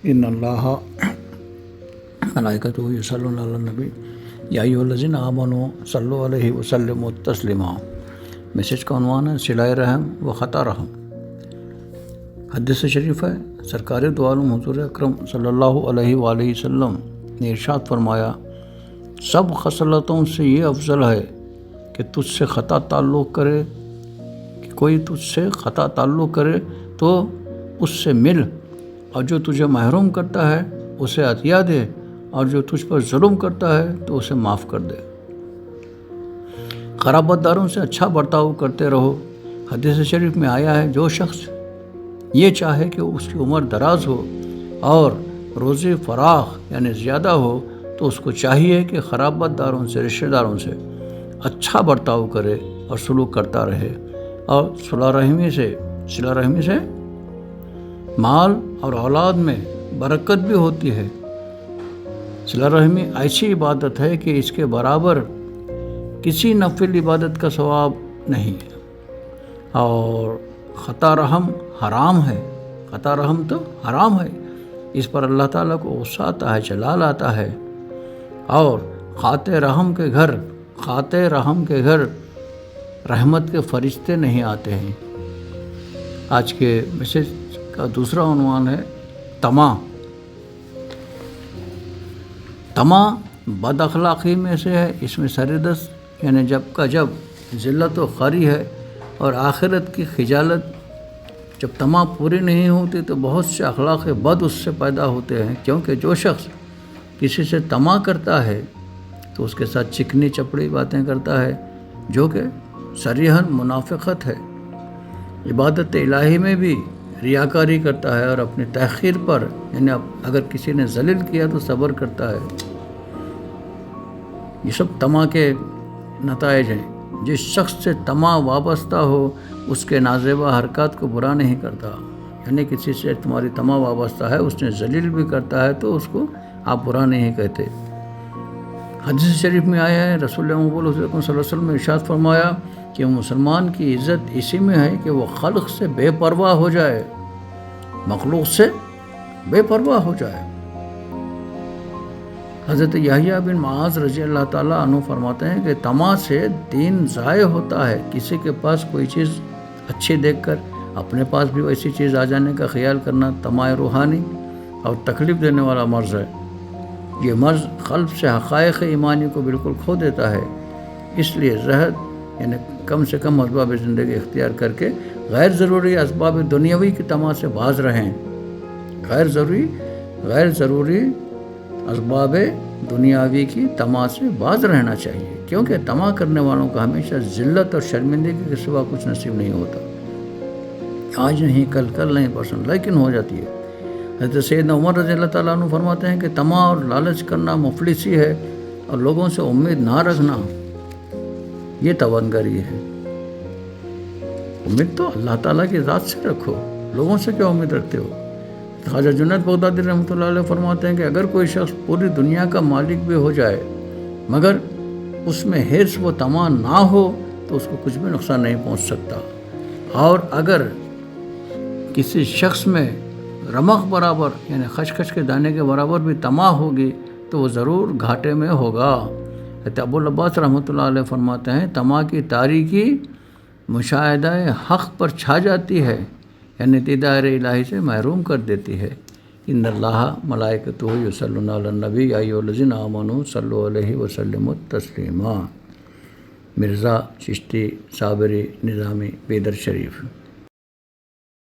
ان اللہ ملائکتہ یصلون علی النبی یا ایھا الذین آمنوا صلوا علیہ وسلموا تسلیما۔ میسج کا عنوان ہے صلۂ رحم و خطا رحم۔ حدیث شریف ہے، سرکار دو عالم حضور اکرم صلی اللہ علیہ وآلہ وسلم نے ارشاد فرمایا، سب خصلتوں سے یہ افضل ہے کہ تجھ سے خطا تعلق کرے، کہ کوئی تجھ سے خطا تعلق کرے تو اس سے مل، اور جو تجھے محروم کرتا ہے اسے عطیہ دے، اور جو تجھ پر ظلم کرتا ہے تو اسے معاف کر دے۔ قرابت داروں سے اچھا برتاؤ کرتے رہو۔ حدیث شریف میں آیا ہے، جو شخص یہ چاہے کہ اس کی عمر دراز ہو اور روزی فراخ یعنی زیادہ ہو تو اس کو چاہیے کہ قرابت داروں سے، رشتہ داروں سے اچھا برتاؤ کرے اور سلوک کرتا رہے، اور صلہ رحمی سے مال اور اولاد میں برکت بھی ہوتی ہے۔ صلہ رحمی ایسی عبادت ہے کہ اس کے برابر کسی نفل عبادت کا ثواب نہیں ہے، اور خطا رحم حرام ہے۔ خطا رحم تو حرام ہے، اس پر اللہ تعالیٰ کو غصہ آتا ہے، جلال آتا ہے، اور خاطے رحم کے گھر رحمت کے فرشتے نہیں آتے ہیں۔ آج کے میسج کا دوسرا عنوان ہے طمع۔ طمع بد اخلاقی میں سے ہے، اس میں سردست یعنی جب کا جب ذلت و خواری ہے، اور آخرت کی خجالت۔ جب طمع پوری نہیں ہوتی تو بہت سے اخلاق بد اس سے پیدا ہوتے ہیں، کیونکہ جو شخص کسی سے طمع کرتا ہے تو اس کے ساتھ چکنی چپڑی باتیں کرتا ہے، جو کہ صریحاً منافقت ہے۔ عبادت الہی میں بھی ریاکاری کرتا ہے، اور اپنی تاخیر پر یعنی اگر کسی نے ذلیل کیا تو صبر کرتا ہے۔ یہ سب طمع کے نتائج ہیں۔ جس شخص سے طمع وابستہ ہو اس کے نازیبا حرکات کو برا نہیں کرتا، یعنی کسی سے تمہاری طمع وابستہ ہے، اس نے ذلیل بھی کرتا ہے تو اس کو آپ برا نہیں کہتے۔ حدیث شریف میں آیا ہے، رسول اللہ صلی اللہ علیہ وسلم نے ارشاد فرمایا کہ مسلمان کی عزت اسی میں ہے کہ وہ خلق سے بے پرواہ ہو جائے، مخلوق سے بے پرواہ ہو جائے۔ حضرت یحییٰ بن معاذ رضی اللہ تعالیٰ عنہ فرماتے ہیں کہ طمع سے دین ضائع ہوتا ہے۔ کسی کے پاس کوئی چیز اچھی دیکھ کر اپنے پاس بھی ویسی چیز آ جانے کا خیال کرنا طمع روحانی اور تکلیف دینے والا مرض ہے۔ یہ مرض قلب سے حقائق ایمانی کو بالکل کھو دیتا ہے۔ اس لیے زہد یعنی کم سے کم اسباب زندگی اختیار کر کے غیر ضروری اسباب دنیاوی کی طمع سے باز رہیں۔ غیر ضروری اسباب دنیاوی کی طمع سے باز رہنا چاہیے، کیونکہ طمع کرنے والوں کا ہمیشہ ذلت اور شرمندگی کے سوا کچھ نصیب نہیں ہوتا۔ آج نہیں، کل نہیں، پرسن لیکن ہو جاتی ہے۔ حضرت سیدنا عمر رضی اللہ تعالیٰ عنہ فرماتے ہیں کہ طمع اور لالچ کرنا مفلسی ہے، اور لوگوں سے امید نہ رکھنا یہ توانگری ہے۔ امید تو اللہ تعالیٰ کی ذات سے رکھو، لوگوں سے کیا امید رکھتے ہو؟ خواجہ جنید بغدادی رحمۃ اللہ علیہ فرماتے ہیں کہ اگر کوئی شخص پوری دنیا کا مالک بھی ہو جائے مگر اس میں حرص و طمع نہ ہو تو اس کو کچھ بھی نقصان نہیں پہنچ سکتا، اور اگر کسی شخص میں رمق برابر یعنی خشخش کے دانے کے برابر بھی طمع ہوگی تو وہ ضرور گھاٹے میں ہوگا۔ ابو العباس رحمۃ اللہ علیہ فرماتے ہیں، طمع کی تاریکی مشاہدہ حق پر چھا جاتی ہے، یعنی دیدار الہی سے محروم کر دیتی ہے۔ ان اللہ ملائکتہ یصلون علی النبی یا ایھا الذین آمنوا صلوا علیہ وسلموا تسلیما۔ مرزا چشتی صابری نظامی بیدر شریف۔